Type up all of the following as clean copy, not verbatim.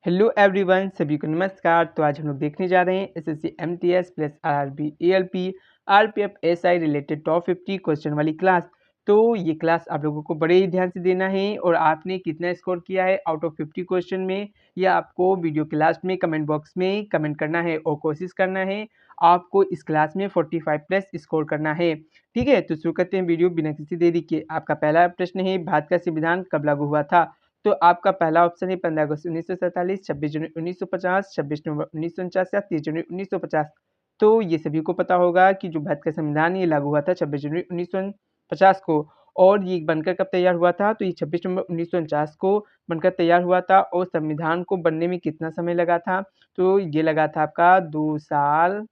Hello everyone, सभी को नमस्कार। तो आज हम लोग देखने जा रहे हैं SSC MTS plus RRB ALP RPF SI related top 50 question वाली क्लास। तो ये क्लास आप लोगों को बड़े ही ध्यान से देना है और आपने कितना स्कोर किया है आउट ऑफ 50 क्वेश्चन में, यह आपको वीडियो के लास्ट में कमेंट बॉक्स में कमेंट करना है और कोशिश करना है आपको इस क्लास में 45 प्लस स्कोर करना है। ठीक है, तो शुरू करते हैं वीडियो बिना किसी देरी के। आपका पहला प्रश्न है, भारत का संविधान कब लागू हुआ था? तो आपका पहला ऑप्शन है 15 अगस्त 1947, 26 जनवरी 1950, 26 नवंबर 1949 या 30 जनवरी 1950। तो ये सभी को पता होगा कि जो भारत का संविधान ये लागू हुआ था 26 जनवरी 1950 को। और ये बनकर कब तैयार हुआ था? तो ये 26 नवंबर 1949 को बनकर तैयार हुआ था। और संविधान को बनने में कितना समय लगा था? तो ये लगा था आपका 2 साल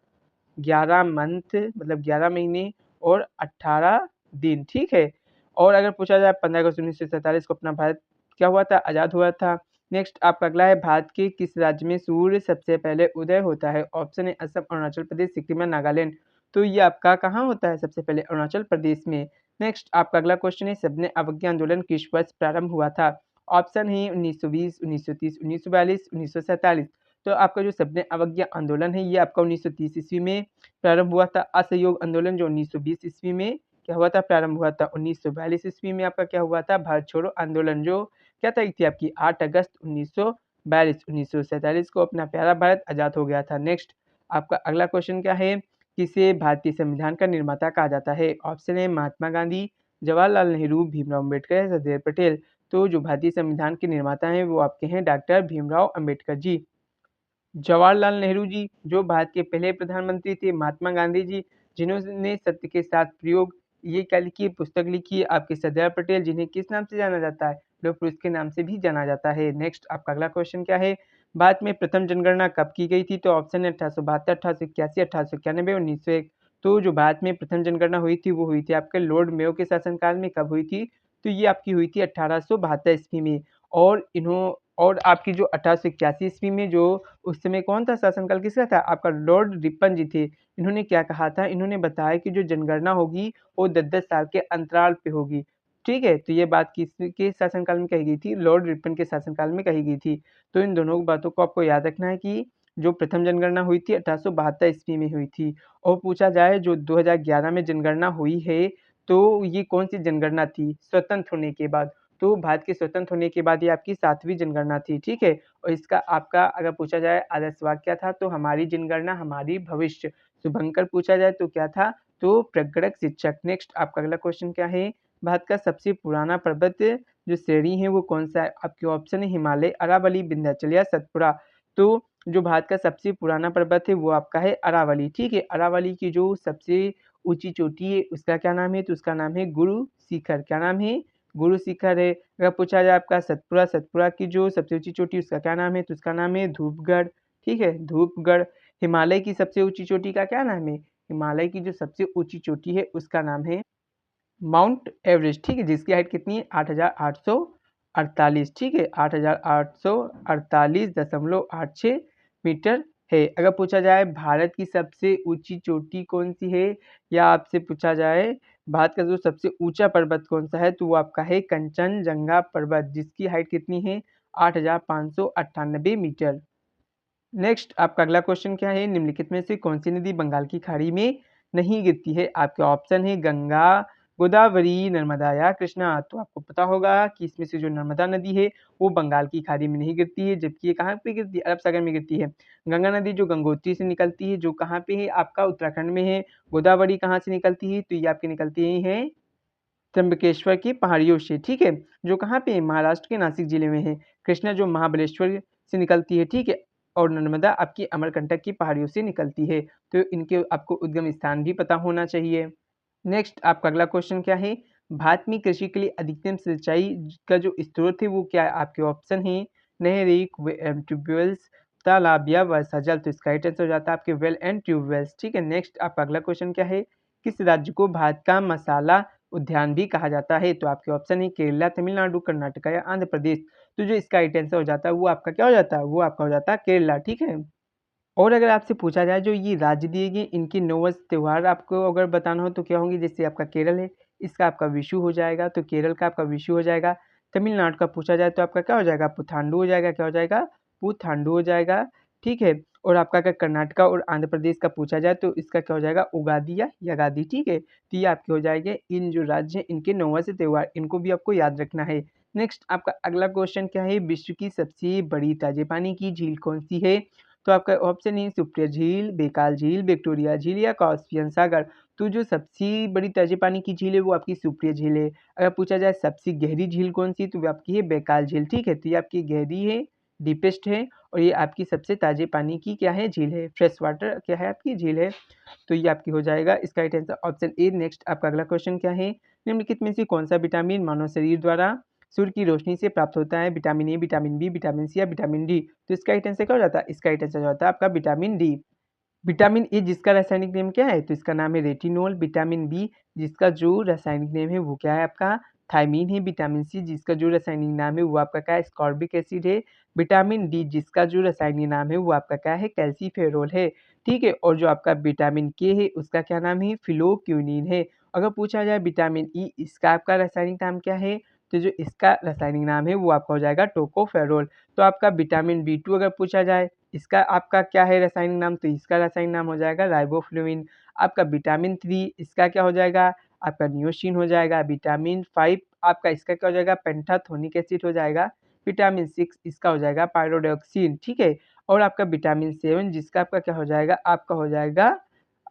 11 मंथ, मतलब 11 महीने और 18 दिन। ठीक है। और अगर पूछा जाए 15 अगस्त 1947 को अपना भारत क्या हुआ था? आज़ाद हुआ था। नेक्स्ट आपका अगला है, भारत के किस राज्य में सूर्य सबसे पहले उदय होता है? ऑप्शन है असम, अरुणाचल प्रदेश, सिक्किम या नागालैंड। तो ये आपका कहाँ होता है सबसे पहले? अरुणाचल प्रदेश में। नेक्स्ट आपका अगला क्वेश्चन है, सबने अवज्ञा आंदोलन किस वर्ष प्रारंभ हुआ था? ऑप्शन है 1920, 1930, 1942, 1947। तो आपका जो सबने अवज्ञा आंदोलन है ये आपका 1930 ईस्वी में प्रारंभ हुआ था। असहयोग आंदोलन जो 1920 ईस्वी में क्या हुआ था? प्रारंभ हुआ था। 1942 ईस्वी में आपका क्या हुआ था? भारत छोड़ो आंदोलन जो क्या तारीख थी आपकी? 8 अगस्त 1942। 1947 को अपना प्यारा भारत आजाद हो गया था। नेक्स्ट आपका अगला क्वेश्चन क्या है, किसे भारतीय संविधान का निर्माता कहा जाता है? ऑप्शन है महात्मा गांधी, जवाहरलाल नेहरू, भीमराव अम्बेडकर, सरदार पटेल। तो जो भारतीय संविधान के निर्माता हैं वो आपके हैं डॉक्टर भीमराव अम्बेडकर जी। जवाहरलाल नेहरू जी जो भारत के पहले प्रधानमंत्री थे, महात्मा गांधी जी जिन्होंने सत्य के साथ प्रयोग ये क्या लिखी पुस्तक लिखी, आपके सरदार पटेल जिन्हें किस नाम से जाना जाता है? लौह पुरुष के नाम से भी जाना जाता है। नेक्स्ट आपका अगला क्वेश्चन क्या है, भारत में प्रथम जनगणना कब की गई थी? तो ऑप्शन है 1872, 1881, 1891, 1901। तो जो भारत में प्रथम जनगणना हुई थी वो हुई थी आपके लॉर्ड मेयो के शासनकाल में। कब हुई थी? तो ये आपकी हुई थी 1872 ईस्वी में। और आपकी जो 1881 ईस्वी में जो उस समय कौन था शासनकाल किसका था? आपका लॉर्ड रिपन जी थे। इन्होंने क्या कहा था? इन्होंने बताया कि जो जनगणना होगी वो 10-10 साल के अंतराल पे होगी। ठीक है, तो ये बात किसके शासनकाल में कही गई थी? लॉर्ड रिपन के शासनकाल में कही गई थी। तो इन दोनों बातों को आपको याद रखना है कि जो प्रथम जनगणना हुई थी 1872 ईस्वी में हुई थी। और पूछा जाए जो 2011 में जनगणना हुई है तो ये कौन सी जनगणना थी? स्वतंत्र होने के बाद। तो भारत के स्वतंत्र होने के बाद ये आपकी 7वीं जनगणना थी। ठीक है। और इसका आपका अगर पूछा जाए आदर्श वाक्य क्या था? तो हमारी जनगणना हमारी भविष्य। शुभंकर पूछा जाए तो क्या था? तो प्रगणक शिक्षक। नेक्स्ट आपका अगला क्वेश्चन क्या है, भारत का सबसे पुराना पर्वत जो श्रेणी है वो कौन सा है? आपके ऑप्शन है हिमालय, अरावली, विंध्याचल या सतपुड़ा। तो जो भारत का सबसे पुराना पर्वत है वो आपका है अरावली। ठीक है, अरावली की जो सबसे ऊंची चोटी है उसका क्या नाम है? तो उसका नाम है गुरु शिखर। क्या नाम है? गुरु शिखर है। अगर पूछा जाए आपका सतपुड़ा, सतपुड़ा की जो सबसे ऊंची चोटी उसका क्या नाम है? तो उसका नाम है धूपगढ़। ठीक है, धूपगढ़। हिमालय की सबसे ऊंची चोटी का क्या नाम है? हिमालय की जो सबसे ऊंची चोटी है उसका नाम है माउंट एवरेस्ट। ठीक है, जिसकी हाइट कितनी है? 8,848। ठीक है, 8,848.86 मीटर है। अगर पूछा जाए भारत की सबसे ऊंची चोटी कौन सी है, या आपसे पूछा जाए भारत का जो सबसे ऊंचा पर्वत कौन सा है, तो वो आपका है कंचनजंगा पर्वत, जिसकी हाइट कितनी है? 8,598 मीटर। नेक्स्ट आपका अगला क्वेश्चन क्या है, निम्नलिखित में से कौन सी नदी बंगाल की खाड़ी में नहीं गिरती है? आपके ऑप्शन है गंगा, गोदावरी, नर्मदा या कृष्णा। तो आपको पता होगा कि इसमें से जो नर्मदा नदी है वो बंगाल की खाड़ी में नहीं गिरती है, जबकि ये कहाँ पे गिरती है? अरब सागर में गिरती है। गंगा नदी जो गंगोत्री से निकलती है जो कहाँ पे है? आपका उत्तराखंड में है। गोदावरी कहाँ से निकलती है? तो ये आपकी निकलती है त्र्यंबकेश्वर की पहाड़ियों से। ठीक है, जो कहाँ पे है? महाराष्ट्र के नासिक जिले में है। कृष्णा जो महाबलेश्वर से निकलती है। ठीक है, और नर्मदा आपकी अमरकंटक की पहाड़ियों से निकलती है। तो इनके आपको उद्गम स्थान भी पता होना चाहिए। नेक्स्ट आपका अगला क्वेश्चन क्या है, भारत में कृषि के लिए अधिकतम सिंचाई का जो स्रोत है वो क्या है? आपके ऑप्शन है नहरें, ट्यूबवेल्स, तालाब या वर्षा जल। तो इसका राइट आंसर हो जाता है आपके वेल एंड ट्यूबवेल्स। ठीक है, नेक्स्ट आपका अगला क्वेश्चन क्या है, किस राज्य को भारत का मसाला उद्यान भी कहा जाता है? तो आपके ऑप्शन है केरला, तमिलनाडु, कर्नाटक या आंध्र प्रदेश। तो जो इसका राइट आंसर हो जाता है वो आपका क्या हो जाता है? वो आपका हो जाता है केरला। ठीक है। और अगर आपसे पूछा जाए जो ये राज्य दिए गए इनके 9 त्योहार आपको अगर बताना हो तो क्या होंगे? जैसे आपका केरल है, इसका आपका विशु हो जाएगा, तो केरल का आपका विशु हो जाएगा। तमिलनाडु का पूछा जाए तो आपका क्या हो जाएगा? पुथांडु हो जाएगा। क्या हो जाएगा? पुथांडु हो जाएगा, ठीक है। और आपका अगर कर्नाटका और आंध्र प्रदेश का पूछा जाए तो इसका क्या हो जाएगा, उगादि या यगादि, ठीक है। तो ये आपके हो जाएंगे इन जो राज्य हैं इनके 9 से त्योहार, इनको भी आपको याद रखना है। नेक्स्ट आपका अगला क्वेश्चन क्या है, विश्व की सबसे बड़ी ताजे पानी की झील कौन सी है? तो आपका ऑप्शन है सुप्रिया झील, बेकाल झील, विक्टोरिया झील या कास्पियन सागर। तो जो सबसे बड़ी ताजे पानी की झील है वो आपकी सुप्रिया झील है। अगर पूछा जाए सबसे गहरी झील कौन सी, तो वो आपकी है बेकाल झील, ठीक है। तो ये आपकी गहरी है, डीपेस्ट है, और ये आपकी सबसे ताजे पानी की क्या है, झील है, फ्रेश वाटर क्या है आपकी झील है। तो ये आपकी हो जाएगा इसका right answer option A. Next आपका अगला क्वेश्चन क्या है, निम्नलिखित में से कौन सा विटामिन मानव शरीर द्वारा सूर्य की रोशनी से प्राप्त होता है? Vitamin A, vitamin B, vitamin C या विटामिन डी। तो इसका राइट आंसर क्या हो जाता है, इसका राइट आंसर हो जाता है आपका विटामिन डी। विटामिन ए जिसका रासायनिक नेम क्या है, तो इसका नाम है रेटिनोल। विटामिन बी जिसका जो रासायनिक नेम है वो क्या है आपका थायमीन है। विटामिन सी जिसका जो रासायनिक नाम है वो आपका क्या है, स्कॉर्बिक एसिड है। विटामिन डी जिसका जो रासायनिक नाम है वो आपका क्या है, कैल्सीफेरोल है, ठीक है। और जो आपका विटामिन के है उसका क्या नाम है, फिलोक्यूनिन है। अगर पूछा जाए विटामिन ई इसका आपका रासायनिक नाम क्या है, तो जो इसका रासायनिक नाम है वो आपका हो जाएगा टोकोफेरोल। तो आपका विटामिन बी2 अगर पूछा जाए इसका आपका क्या है रासायनिक नाम, तो इसका रासायनिक नाम हो जाएगा राइबोफ्लुविन। आपका विटामिन 3 इसका क्या हो जाएगा, आपका नियोसिन हो जाएगा। विटामिन 5 आपका इसका क्या हो जाएगा, पेंटाथोनिक एसिड हो जाएगा। विटामिन 6 इसका हो जाएगा पायरोडिऑक्सिन, ठीक है। और आपका विटामिन 7 जिसका आपका क्या हो जाएगा, आपका हो जाएगा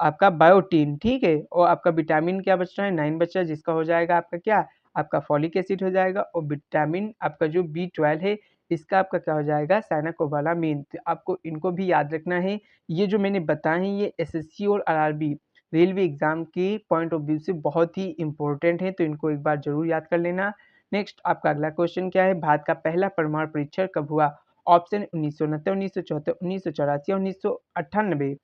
आपका बायोटीन, ठीक है। और आपका विटामिन क्या बच रहा है, 9 बच रहा है, जिसका हो जाएगा आपका क्या, आपका फॉलिक एसिड हो जाएगा। और विटामिन आपका जो बी12 है इसका आपका क्या हो जाएगा, साइनाकोबालामिन। तो आपको इनको भी याद रखना है। ये जो मैंने बताए हैं ये एसएससी और आरआरबी रेलवे एग्जाम के पॉइंट ऑफ व्यू से बहुत ही इंपॉर्टेंट है, तो इनको एक बार जरूर याद कर लेना। नेक्स्ट आपका अगला क्वेश्चन क्या है, भारत का पहला परमाणु परीक्षण कब हुआ? ऑप्शन 1969, 1974, 1984 या 1998।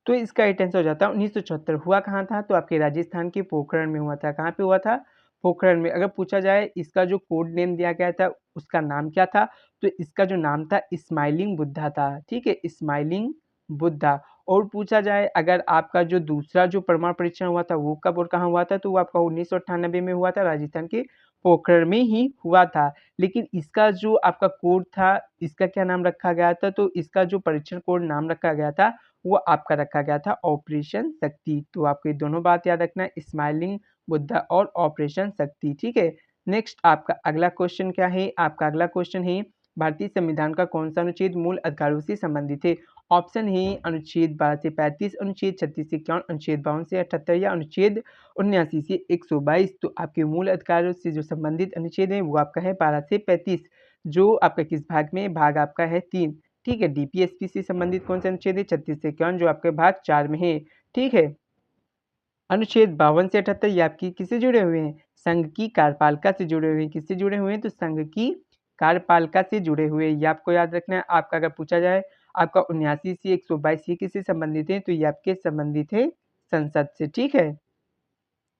तो इसका राइट आंसर हो जाता है 1974। हुआ कहाँ था, तो आपके राजस्थान के पोखरण में हुआ था। कहाँ पे हुआ था, पोखरण में। अगर पूछा जाए इसका जो कोड नेम दिया गया था उसका नाम क्या था, तो इसका जो नाम था स्माइलिंग बुद्धा था, ठीक है, स्माइलिंग बुद्धा। और पूछा जाए अगर आपका जो दूसरा जो परमाणु परीक्षण हुआ था वो कब और कहाँ हुआ था, तो वो आपका 1998 में हुआ था, राजस्थान के पोखरण में ही हुआ था। लेकिन इसका जो आपका कोड था इसका क्या नाम रखा गया था, तो इसका जो परीक्षण कोड नाम रखा गया था वो आपका रखा गया था ऑपरेशन शक्ति। तो आपको ये दोनों बात याद रखना है, स्माइलिंग बुद्धा और ऑपरेशन शक्ति, ठीक है। नेक्स्ट आपका अगला क्वेश्चन क्या है, आपका अगला क्वेश्चन है भारतीय संविधान का कौन सा अनुच्छेद मूल अधिकारों से संबंधित है? ऑप्शन है अनुच्छेद 12 से 35, अनुच्छेद 36 से 51, अनुच्छेद 52 से 78 या अनुच्छेद 79 से 122। तो आपके मूल अधिकारों से जो संबंधित अनुच्छेद है वो आपका है 12 से 35, जो आपका किस भाग में, भाग आपका है 3, ठीक है। डीपीएसपी से संबंधित कौन सा अनुच्छेद है, 36 से 51, जो आपके भाग 4 में है, ठीक है। अनुच्छेद 52 से 78 ये आपकी किससे जुड़े हुए हैं, संघ की कार्यपालिका से जुड़े हुए हैं। किससे जुड़े हुए हैं, तो संघ की कार्यपालिका से जुड़े हुए, ये आपको याद रखना है। आपका अगर पूछा जाए आपका 79 से 122 ये किससे संबंधित है, तो ये आपके संबंधित है संसद से, ठीक है।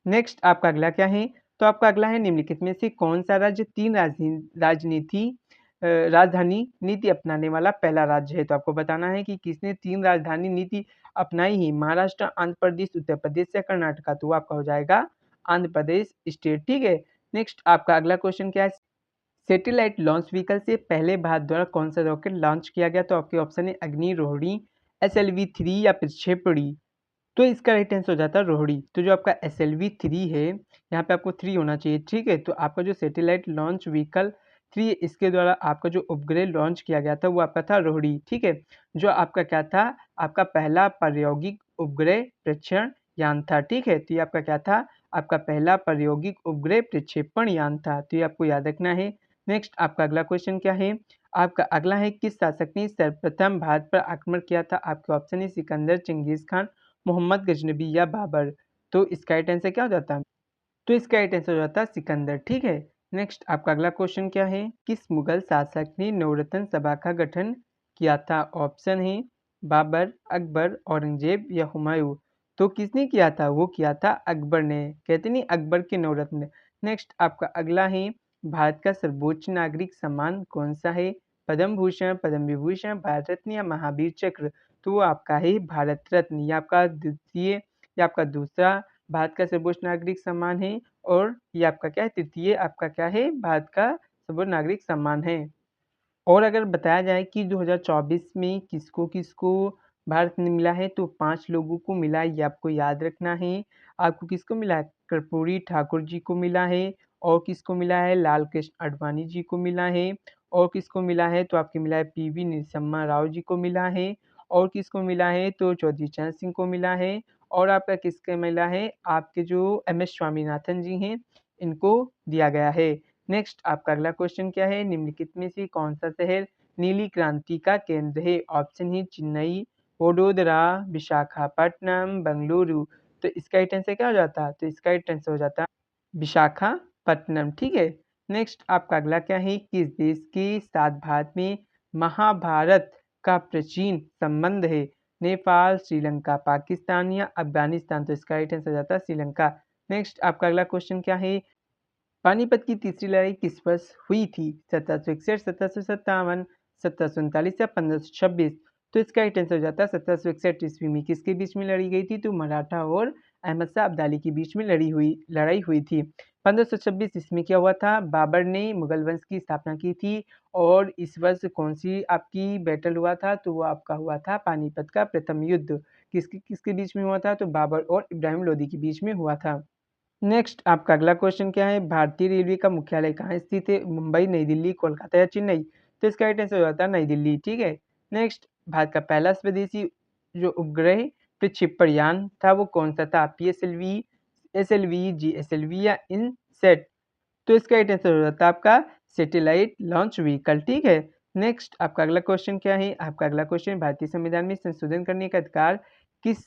नेक्स्ट आपका अगला क्या है, तो आपका अगला है निम्नलिखित में से कौन सा राज्य 3 राजधानी नीति अपनाने वाला पहला राज्य है? तो आपको बताना है कि किसने 3 राजधानी नीति अपनाई है, महाराष्ट्र, आंध्र प्रदेश, उत्तर प्रदेश या कर्नाटका। तो वो आपका हो जाएगा आंध्र प्रदेश स्टेट, ठीक है। नेक्स्ट आपका अगला क्वेश्चन क्या है, सैटेलाइट लॉन्च व्हीकल से पहले भारत द्वारा कौन सा रॉकेट लॉन्च किया गया? तो आपके ऑप्शन है अग्नि, रोहिणी, SLV-3 या फिर क्षिपणी। तो इसका राइट आंसर हो जाता है रोहिणी। तो जो आपका SLV-3 है यहाँ पे आपको 3 होना चाहिए, ठीक है। तो आपका जो सैटेलाइट लॉन्च व्हीकल 3 इसके द्वारा आपका जो उपग्रह लॉन्च किया गया था वो आपका था रोहिणी, ठीक है। जो आपका क्या था, आपका पहला प्रायोगिक उपग्रह प्रक्षेपण यान था, ठीक है। तो ये आपका क्या था, आपका पहला प्रायोगिक उपग्रह प्रक्षेपण यान था। तो ये आपको याद रखना है। नेक्स्ट आपका अगला क्वेश्चन क्या है, आपका अगला है किस शासक ने सर्वप्रथम भारत पर आक्रमण किया था? आपके ऑप्शन है सिकंदर, चंगेज खान, मोहम्मद गजनबी या बाबर। तो इसका राइट आंसर क्या हो जाता है, तो इसका राइट आंसर हो जाता है सिकंदर, ठीक है। नेक्स्ट आपका अगला क्वेश्चन क्या है, किस मुगल शासक ने नवरत्न सभा का गठन किया था? ऑप्शन है बाबर, अकबर, औरंगजेब या हुमायूं। तो किसने किया था, वो किया था अकबर ने, कहते नहीं अकबर के नवरत्न। नेक्स्ट आपका अगला है भारत का सर्वोच्च नागरिक सम्मान कौन सा है? पद्म भूषण, पद्म विभूषण, भारत रत्न या महावीर चक्र। तो वो आपका है भारत रत्न। ये आपका द्वितीय या आपका दूसरा भारत का सर्वोच्च नागरिक सम्मान है, और ये आपका क्या है, तृतीय आपका क्या है, भारत का सर्वोच्च नागरिक सम्मान है। और अगर बताया जाए कि 2024 में किसको किसको भारत रत्न मिला है, तो 5 लोगों को मिला है, ये आपको याद रखना है। आपको किसको मिला है? कर्पूरी ठाकुर जी को मिला है। और किसको मिला है? लाल कृष्ण आडवाणी जी को मिला है। और किसको मिला है? तो आपके मिला है पीवी नरसिम्हा राव जी को मिला है। और किसको मिला है? तो चौधरी चरण सिंह को मिला है। और आपका किसको मिला है? आपके जो एम.एस. स्वामीनाथन जी हैं, इनको दिया गया है। नेक्स्ट आपका अगला क्वेश्चन क्या है? निम्नलिखित में से कौन सा शहर नीली क्रांति का केंद्र है? ऑप्शन है चेन्नई, वडोदरा, विशाखापट्टनम, बेंगलुरु। तो इसका राइट आंसर क्या हो जाता? तो इसका राइट आंसर हो जाता विशाखापट्टनम। ठीक है। नेक्स्ट आपका अगला क्या है? किस देश के साथ भारत में महाभारत का प्राचीन संबंध है? नेपाल, श्रीलंका, पाकिस्तान या अफगानिस्तान। तो इसका राइट आंसर हो जाता है श्रीलंका। नेक्स्ट आपका अगला क्वेश्चन क्या है? पानीपत की तीसरी लड़ाई किस वर्ष हुई थी? 1761, 1757, 1739 या 1526। तो इसका राइट आंसर हो जाता है 1761 ईस्वी में। किसके बीच में लड़ी गई थी? तो मराठा और अहमद शाह अब्दाली के बीच में लड़ाई हुई थी। 1526 इसमें क्या हुआ था? बाबर ने मुगल वंश की स्थापना की थी। और इस वर्ष कौन सी आपकी बैटल हुआ था? तो वो आपका हुआ था पानीपत का प्रथम युद्ध। किसके किसके बीच में हुआ था? तो बाबर और इब्राहिम लोदी के बीच में हुआ था। नेक्स्ट आपका अगला क्वेश्चन क्या है? भारतीय रेलवे का मुख्यालय कहाँ स्थित है? मुंबई, नई दिल्ली, कोलकाता या चेन्नई। तो इसका राइट आंसर हो जाता है नई दिल्ली। ठीक है। नेक्स्ट भारत का पहला स्वदेशी जो उपग्रह प्रक्षेपण यान था वो कौन सा था? पीएसएलवी, एसएलवी, जीएसएलवी या इनसेट। तो इसका राइट आंसर हो जाता है आपका सैटेलाइट लॉन्च व्हीकल। ठीक है। नेक्स्ट आपका अगला क्वेश्चन क्या है? आपका अगला क्वेश्चन भारतीय संविधान में संशोधन करने का अधिकार किस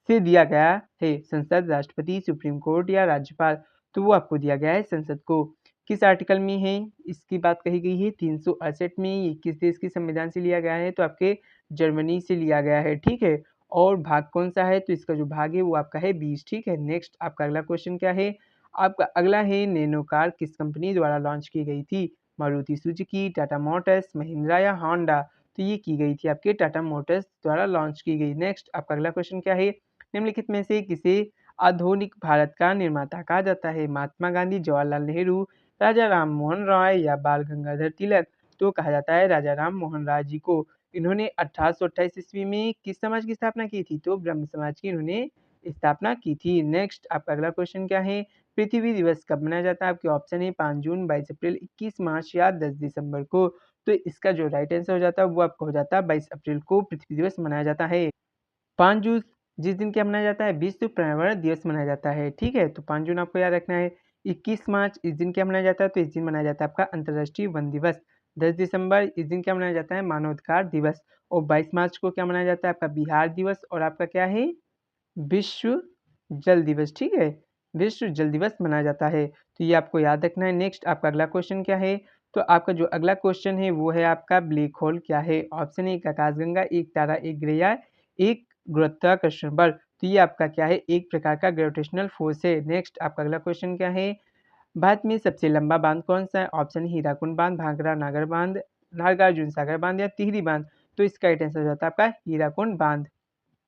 से दिया गया है? संसद, राष्ट्रपति, सुप्रीम कोर्ट या राज्यपाल। तो वो आपको दिया गया है संसद को। किस आर्टिकल में है इसकी बात कही गई है? 368 में। ये किस देश के संविधान से लिया गया है? तो आपके जर्मनी से लिया गया है। ठीक है। और भाग कौन सा है? तो इसका जो भाग है वो आपका है 20। ठीक है। नेक्स्ट आपका अगला क्वेश्चन क्या है? आपका अगला है नैनो कार किस कंपनी द्वारा लॉन्च की गई थी? मारुति सुजुकी, टाटा मोटर्स, महिंद्रा या होंडा। तो ये की गई थी आपके टाटा मोटर्स द्वारा लॉन्च की गई। नेक्स्ट आपका अगला क्वेश्चन क्या है? निम्नलिखित में से किसे आधुनिक भारत का निर्माता कहा जाता है? महात्मा गांधी, जवाहरलाल नेहरू, राजा राम मोहन राय या बाल गंगाधर तिलक। तो कहा जाता है राजा राम मोहन राय जी को। इन्होंने 1828 ईस्वी में किस समाज की स्थापना की थी? तो ब्रह्म समाज की इन्होंने स्थापना की थी। नेक्स्ट आपका अगला क्वेश्चन क्या है? पृथ्वी दिवस कब मनाया जाता है? आपके ऑप्शन है 5 जून, 22 अप्रैल, 21 मार्च या 10 दिसंबर को। तो इसका जो राइट आंसर हो जाता है वो आपका हो जाता है 22 अप्रैल को पृथ्वी दिवस मनाया जाता है। 5 जून जिस दिन क्या मनाया जाता है? विश्व पर्यावरण दिवस मनाया जाता है। ठीक है। तो 5 जून आपको याद रखना है। 21 मार्च इस दिन क्या मनाया जाता है? तो इस दिन मनाया जाता है आपका अंतर्राष्ट्रीय वन दिवस। 10 दिसंबर इस दिन क्या मनाया जाता है? मानवाधिकार दिवस। और 22 मार्च को क्या मनाया जाता है? आपका बिहार दिवस। और आपका क्या है? विश्व जल दिवस। ठीक है। विश्व जल दिवस मनाया जाता है। तो ये आपको याद रखना है। नेक्स्ट आपका अगला क्वेश्चन क्या है? तो आपका जो अगला क्वेश्चन है वो है आपका ब्लैक होल क्या है? ऑप्शन ए आकाशगंगा, एक तारा, एक ग्रह या एक गुरुत्वाकर्षण बल। तो ये आपका क्या है? एक प्रकार का ग्रेविटेशनल फोर्स है। नेक्स्ट आपका अगला क्वेश्चन क्या है? भारत में सबसे लंबा बांध कौन सा है? ऑप्शन हीराकुंड बांध, भाखड़ा नागर बांध, नागार्जुन सागर बांध या टिहरी बांध। तो इसका राइट आंसर हो जाता है आपका हीराकुंड बांध।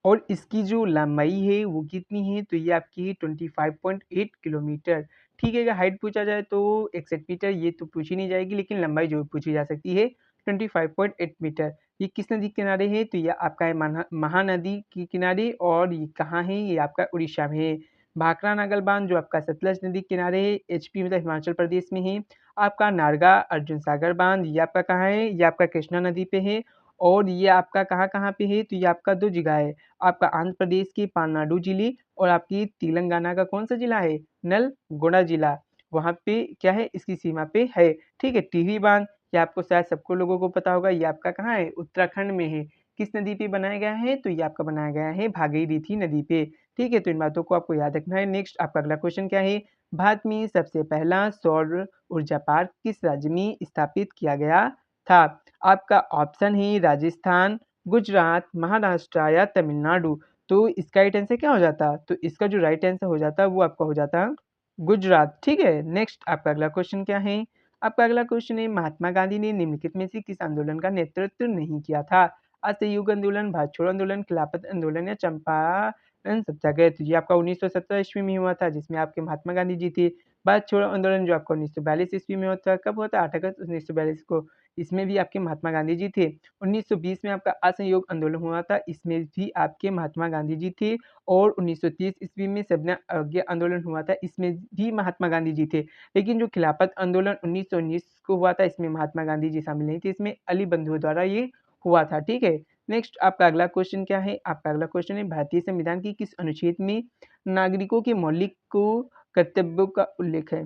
और इसकी जो लंबाई है वो कितनी है? तो ये आपकी 25.8 किलोमीटर। ठीक है। अगर हाइट पूछा जाए तो 61 मीटर ये तो पूछी नहीं जाएगी, लेकिन लंबाई जो पूछी जा सकती है 25.8 मीटर। ये किस नदी के किनारे है? तो ये आपका है महानदी के किनारे। और ये कहाँ है? ये आपका उड़ीसा में है। भाखड़ा नागल बांध जो आपका सतलज नदी के किनारे है, एचपी मतलब हिमाचल प्रदेश में है। आपका नारगा अर्जुन सागर बांध ये आपका कहाँ है? ये आपका कृष्णा नदी पे है। और ये आपका कहाँ कहाँ पे है? तो ये आपका 2 जगह है। आपका आंध्र प्रदेश के पालनाडु जिले और आपकी तेलंगाना का कौन सा जिला है? नलगोंडा जिला। वहाँ पे क्या है? इसकी सीमा पे है। ठीक है। टिहरी बांध ये आपको शायद सबको लोगों को पता होगा। ये आपका कहाँ है? उत्तराखंड में है। किस नदी पे बनाया गया है? तो ये आपका बनाया गया है भागीरथी नदी पे। ठीक है। तो इन बातों को आपको याद रखना है। नेक्स्ट आपका अगला क्वेश्चन क्या है? भारत में सबसे पहला सौर ऊर्जा पार्क किस राज्य में स्थापित किया गया था? आपका ऑप्शन है राजस्थान, गुजरात, महाराष्ट्र या तमिलनाडु। तो इसका राइट आंसर क्या हो जाता? तो इसका जो राइट आंसर हो जाता वो आपका हो जाता गुजरात। ठीक है। नेक्स्ट आपका अगला क्वेश्चन क्या है? आपका अगला क्वेश्चन है महात्मा गांधी ने निम्नलिखित में से किस आंदोलन का नेतृत्व नहीं किया था? असहयोग आंदोलन, भारत छोड़ो आंदोलन, खिलाफत आंदोलन या चंपारण सत्याग्रह। तो ये आपका 1917 ईस्वी में हुआ था, जिसमें आपके महात्मा गांधी जी थे। भारत छोड़ो आंदोलन जो आपका 1942 ईस्वी में होता है। कब होता है? 8 अगस्त 1942 को। इसमें भी आपके महात्मा गांधी जी थे। 1920 में आपका असहयोग आंदोलन हुआ था, इसमें भी आपके महात्मा गांधी जी थे। और 1930 ईस्वी में सबना अवज्ञा आंदोलन हुआ था, इसमें भी महात्मा गांधी जी थे। लेकिन जो खिलाफत आंदोलन 1919 को हुआ था, इसमें महात्मा गांधी जी शामिल नहीं थे, इसमें अली बंधुओं द्वारा ये हुआ था। ठीक है, नेक्स्ट आपका अगला क्वेश्चन क्या है? आपका अगला क्वेश्चन है, भारतीय संविधान की किस अनुच्छेद में नागरिकों के मौलिक कर्तव्यों का उल्लेख है?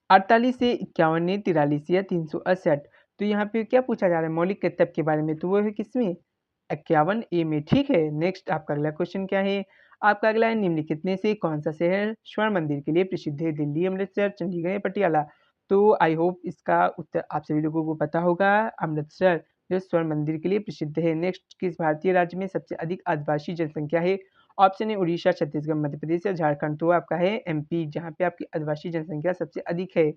48 से 51 ने 43 या 368। तो यहाँ पे क्या पूछा जा रहा है मौलिक कर्तव्य के बारे में, तो वो है किसमें? 51 ए में। ठीक है, नेक्स्ट आपका अगला क्वेश्चन क्या है? आपका अगला है, निम्नलिखित में से कौन सा शहर स्वर्ण मंदिर के लिए प्रसिद्ध है? दिल्ली, अमृतसर, चंडीगढ़ या पटियाला? तो आई होप इसका उत्तर आप सभी लोगों को पता होगा, अमृतसर जो स्वर्ण मंदिर के लिए प्रसिद्ध है। नेक्स्ट, किस भारतीय राज्य में सबसे अधिक आदिवासी जनसंख्या है? ऑप्शन है उड़ीसा, छत्तीसगढ़, मध्य प्रदेश या झारखंड। तो आपका है एमपी, जहाँ पे आपकी आदिवासी जनसंख्या सबसे अधिक है।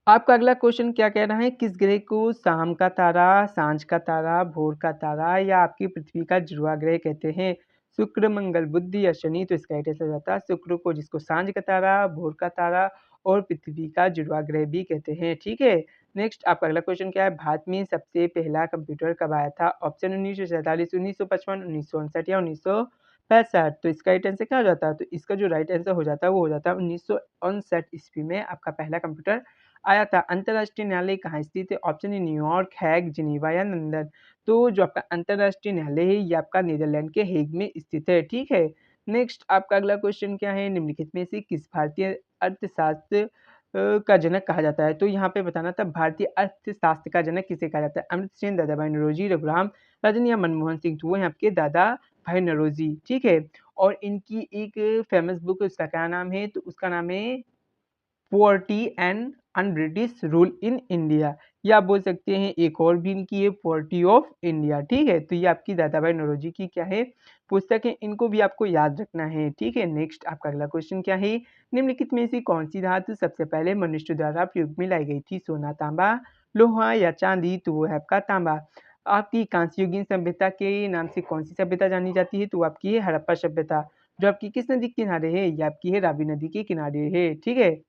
आपका अगला क्वेश्चन क्या कह रहा है? किस ग्रह को शाम का तारा, सांझ का तारा, भोर का तारा या आपकी पृथ्वी का जुड़वा ग्रह कहते हैं? शुक्र, मंगल, बुध या शनि? तो इसका राइट आंसर हो जाता है शुक्र को, जिसको सांझ का तारा, भोर का तारा और पृथ्वी का जुड़वा ग्रह भी कहते हैं। ठीक है, नेक्स्ट आपका अगला क्वेश्चन क्या है? भारत में सबसे पहला कंप्यूटर कब आया था? ऑप्शन 1947, 1955, 1959 या 1965। तो इसका राइट आंसर क्या हो जाता है? तो इसका जो राइट आंसर हो जाता है वो हो जाता है 1959 ईस्वी में आपका पहला कंप्यूटर आया था। अंतर्राष्ट्रीय न्यायालय कहाँ स्थित है? Option A New York, Hague, Geneva या लंदन। तो जो आपका अंतर्राष्ट्रीय न्यायालय है ये आपका नीदरलैंड के हेग में स्थित है। ठीक है, नेक्स्ट आपका अगला क्वेश्चन क्या है? निम्नलिखित में से किस भारतीय अर्थशास्त्र का जनक कहा जाता है? तो यहाँ पे बताना था भारतीय अर्थशास्त्र का जनक किसे कहा जाता है? अमृत सेन, दादा भाई नौरोजी, रघुराम राजन या मनमोहन सिंह? तो वो है आपके दादा भाई नौरोजी। ठीक है, और इनकी एक फेमस बुक है, उसका क्या नाम है? तो उसका नाम है poverty and British rule in India, या आप बोल सकते हैं एक और भी इनकी है पॉवर्टी ऑफ इंडिया। ठीक है, तो ये आपकी दादा भाई नौरोजी की क्या है पुस्तक है, इनको भी आपको याद रखना है। ठीक है, नेक्स्ट आपका अगला क्वेश्चन क्या है? निम्नलिखित में से कौन सी धातु सबसे पहले मनुष्य द्वारा प्रयोग में लाई गई थी? सोना, तांबा, लोहा या चांदी? तो वो है आपका तांबा। आपकी कांस्ययुगीन सभ्यता के नाम से कौन सी सभ्यता जानी जाती है? तो आपकी है हड़प्पा सभ्यता, जो आपकी किस नदी के किनारे है? ये आपकी है रावी नदी के किनारे है। ठीक है,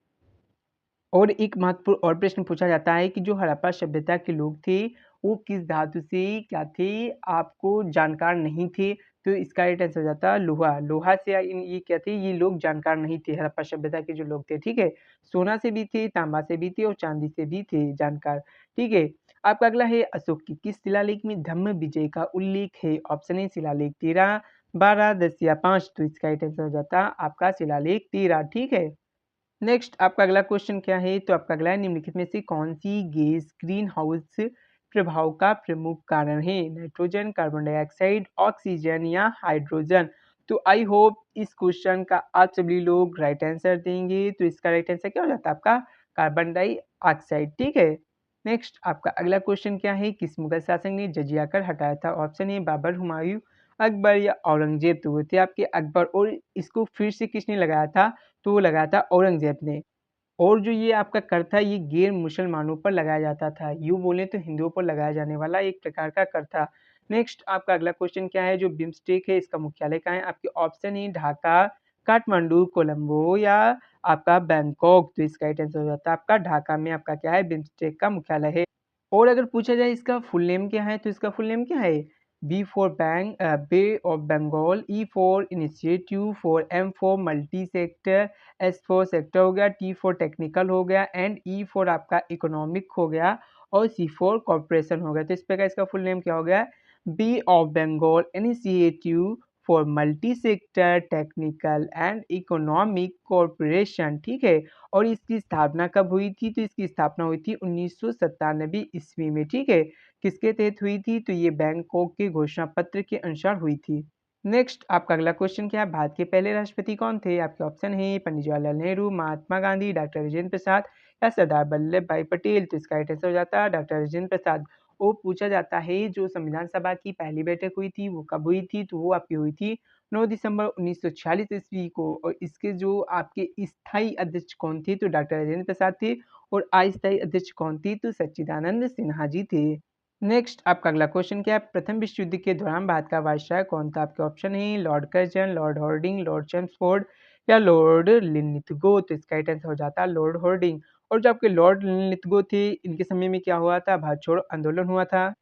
और एक महत्वपूर्ण और प्रश्न पूछा जाता है कि जो हड़प्पा सभ्यता के लोग थे वो किस धातु से क्या थे, आपको जानकार नहीं थे। तो इसका राइट आंसर हो जाता है लोहा। लोहा से ये क्या थे, ये लोग जानकार नहीं थे, हड़प्पा सभ्यता के जो लोग थे। ठीक है, सोना से भी थे, तांबा से भी थे और चांदी से भी थे जानकार। ठीक है, आपका अगला है, अशोक की किस शिलालेख में धम्म विजय का उल्लेख है? ऑप्शन है शिलालेख 13, 12, 10 या 5। तो इसका राइट आंसर हो जाता है आपका शिलालेख 13। ठीक है, नेक्स्ट आपका अगला क्वेश्चन क्या है? तो आपका अगला है, निम्नलिखित में से कौन सी गैस ग्रीन हाउस प्रभाव का प्रमुख कारण है? नाइट्रोजन, कार्बन डाइऑक्साइड, ऑक्सीजन या हाइड्रोजन? तो आई होप इस क्वेश्चन का आप सभी लोग राइट आंसर देंगे। तो इसका राइट आंसर क्या हो जाता है आपका कार्बन डाइऑक्साइड। ठीक है, नेक्स्ट आपका अगला क्वेश्चन क्या है? किस मुगल शासक ने जजिया कर हटाया था? ऑप्शन ए बाबर, हुमायूं, अकबर या औरंगजेब? तो वो थे आपके अकबर, और इसको फिर से किसने लगाया था? तो वो लगाया था औरंगजेब ने। और जो ये आपका कर था ये गैर मुसलमानों पर लगाया जाता था, यूँ बोले तो हिंदुओं पर लगाया जाने वाला एक प्रकार का कर था। नेक्स्ट आपका अगला क्वेश्चन क्या है? जो बिम्स्टेक है इसका मुख्यालय कहाँ है? आपके ऑप्शन है ढाका, काठमांडू, कोलंबो या आपका बैंकॉक। तो इसका राइट आंसर हो जाता है आपका ढाका में आपका क्या है बिम्स्टेक का मुख्यालय है। और अगर पूछा जाए इसका फुल नेम क्या है? तो इसका फुल नेम क्या है? B for Bay of Bengal, E for initiative, for M for multi sector, S for sector हो गया, टी फॉर टेक्निकल हो गया एंड ई फॉर आपका इकोनॉमिक हो गया और सी फॉर कॉर्पोरेशन हो गया। तो इस पे का इसका फुल नेम क्या हो गया? B of Bengal initiative for multi sector technical and economic corporation. ठीक है, और इसकी स्थापना कब हुई थी? तो इसकी स्थापना हुई थी 1997 ईस्वी में। ठीक है, किसके तहत हुई थी? तो ये बैंकॉक के घोषणा पत्र के अनुसार हुई थी। नेक्स्ट आपका अगला क्वेश्चन क्या है? भारत के पहले राष्ट्रपति कौन थे? आपके ऑप्शन है पंडित जवाहरलाल नेहरू, महात्मा गांधी, डॉक्टर राजेंद्र प्रसाद या सरदार वल्लभ भाई पटेल। तो इसका राइट आंसर हो जाता है डॉक्टर राजेंद्र प्रसाद। वो पूछा जाता है जो संविधान सभा की पहली बैठक हुई थी वो कब हुई थी? तो वो आपकी हुई थी 9 दिसंबर 1946 ईस्वी को, और इसके जो आपके स्थायी अध्यक्ष कौन थे? तो डॉक्टर राजेंद्र प्रसाद थे, और अस्थायी अध्यक्ष कौन थी? तो सच्चिदानंद सिन्हा जी थे। नेक्स्ट आपका अगला क्वेश्चन क्या है? प्रथम विश्व युद्ध के दौरान भारत का वायसराय कौन था? आपके ऑप्शन है Lord Curzon, Lord Harding, Lord Chelmsford या लॉर्ड लिन्थगो। तो इसका राइट आंसर हो जाता है लॉर्ड हॉर्डिंग। और जो आपके लॉर्ड लिथगो थे, इनके समय में क्या हुआ था? भारत छोड़ो आंदोलन हुआ था।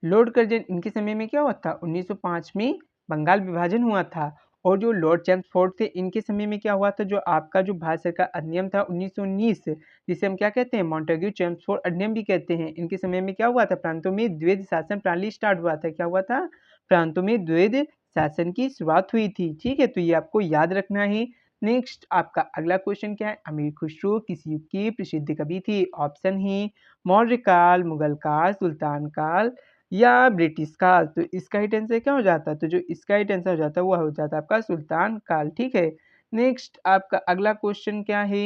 लॉर्ड कर्जन इनके समय में क्या हुआ था? 1905 में बंगाल विभाजन हुआ था। और जो लॉर्ड चैम्सफोर्ड थे, इनके समय में क्या हुआ था? जो आपका जो भारत सरकार अधिनियम था 1919, जिसे हम क्या कहते हैं? मॉन्टेग्यू चैम्सफोर्ड अधिनियम भी कहते हैं। इनके समय में क्या हुआ था? प्रांतों में द्वैध शासन प्रणाली स्टार्ट हुआ था। क्या हुआ था? प्रांतों में द्वैध शासन की शुरुआत हुई थी। ठीक है, तो ये आपको याद रखना है। नेक्स्ट आपका अगला क्वेश्चन क्या है? अमीर खुसरो किस युग की प्रसिद्ध कवि थे? ऑप्शन है मौर्य काल, मुगल काल, सुल्तान काल या ब्रिटिश काल। तो इसका ही आंसर क्या हो जाता है? तो जो इसका ही आंसर हो जाता है वो हो जाता है आपका सुल्तान काल। ठीक है, नेक्स्ट आपका अगला क्वेश्चन क्या है?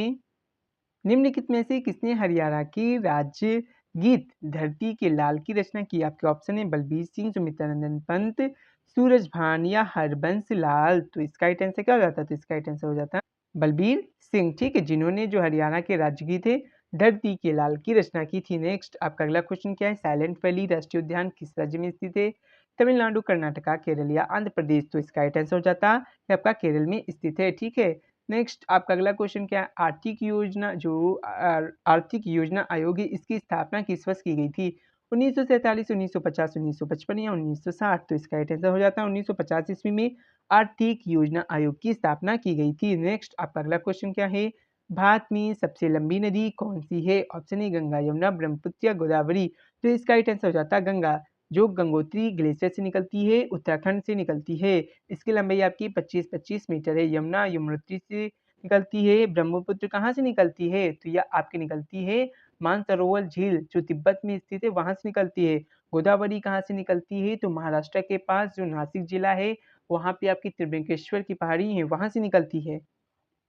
निम्नलिखित में से किसने हरियाणा की राज्य गीत धरती के लाल की रचना की? आपके ऑप्शन है बलबीर सिंह, सुमित्रानंदन पंत, सूरजभान या हरबंस लाल। तो इसका ही आंसर क्या हो जाता है? तो इसका ही आंसर हो जाता है बलबीर सिंह। ठीक है, जिन्होंने जो हरियाणा के राजगीत थे धरती के लाल की रचना की थी। नेक्स्ट आपका अगला क्वेश्चन क्या है? साइलेंट वैली राष्ट्रीय उद्यान किस राज्य में स्थित है? तमिलनाडु, कर्नाटका, केरल या आंध्र प्रदेश। तो इसका राइट आंसर हो जाता है आपका केरल में स्थित है। ठीक है, नेक्स्ट आपका अगला क्वेश्चन क्या है? आर्थिक योजना जो आर्थिक योजना आयोग है, इसकी स्थापना किस वर्ष की गई थी? 1947, 1950, 1955 या 1960। तो इसका राइट आंसर हो जाता है 1950 ईस्वी में आर्थिक योजना आयोग की स्थापना की गई थी। नेक्स्ट आपका अगला क्वेश्चन क्या है? भारत में सबसे लंबी नदी कौन सी है? ऑप्शन ए गंगा, यमुना, ब्रह्मपुत्र या गोदावरी। तो इसका राइट आंसर हो जाता है गंगा, जो गंगोत्री ग्लेशियर से निकलती है, उत्तराखंड से निकलती है। इसकी लंबाई आपकी 25-25 मीटर है। यमुना यमुनोत्री से निकलती है। ब्रह्मपुत्र कहाँ से निकलती है? तो यह आपकी निकलती है मानसरोवर झील जो तिब्बत में स्थित है वहां से निकलती है। गोदावरी कहाँ से निकलती है? तो महाराष्ट्र के पास जो नासिक जिला है वहाँ पे आपकी त्रिभुवनेश्वर की पहाड़ी है वहां से निकलती है।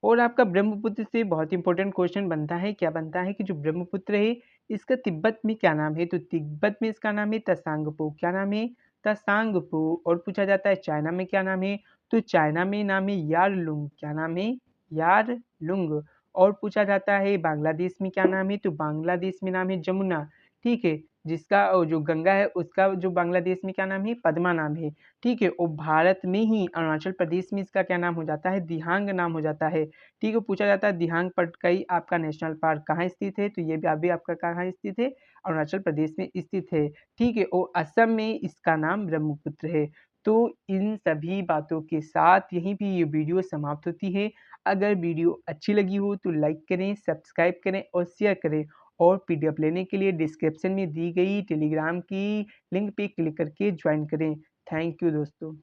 और आपका ब्रह्मपुत्र से बहुत इंपॉर्टेंट क्वेश्चन बनता है। क्या बनता है कि जो ब्रह्मपुत्र है इसका तिब्बत में क्या नाम है? तो तिब्बत में इसका नाम है तसांगपो। क्या नाम है? तसांगपो। और पूछा जाता है चाइना में क्या नाम है? तो चाइना में नाम है यारलुंग। क्या नाम है? यारलुंग। और पूछा जाता है बांग्लादेश में क्या नाम है? तो बांग्लादेश में नाम है जमुना। ठीक है, जिसका जो गंगा है उसका जो बांग्लादेश में क्या नाम है? पद्मा नाम है। ठीक है, और भारत में ही अरुणाचल प्रदेश में इसका क्या नाम हो जाता है? दिहांग नाम हो जाता है। ठीक है, पूछा जाता है दिहांग पटकाई आपका नेशनल पार्क कहाँ स्थित है? तो ये भी अभी आपका कहाँ स्थित है? अरुणाचल प्रदेश में स्थित है। ठीक है, और असम में इसका नाम ब्रह्मपुत्र है। तो इन सभी बातों के साथ यहीं पे ये वीडियो समाप्त होती है। अगर वीडियो अच्छी लगी हो तो लाइक करें, सब्सक्राइब करें और शेयर करें। और पीडीएफ लेने के लिए डिस्क्रिप्शन में दी गई टेलीग्राम की लिंक पे क्लिक करके ज्वाइन करें। थैंक यू दोस्तों।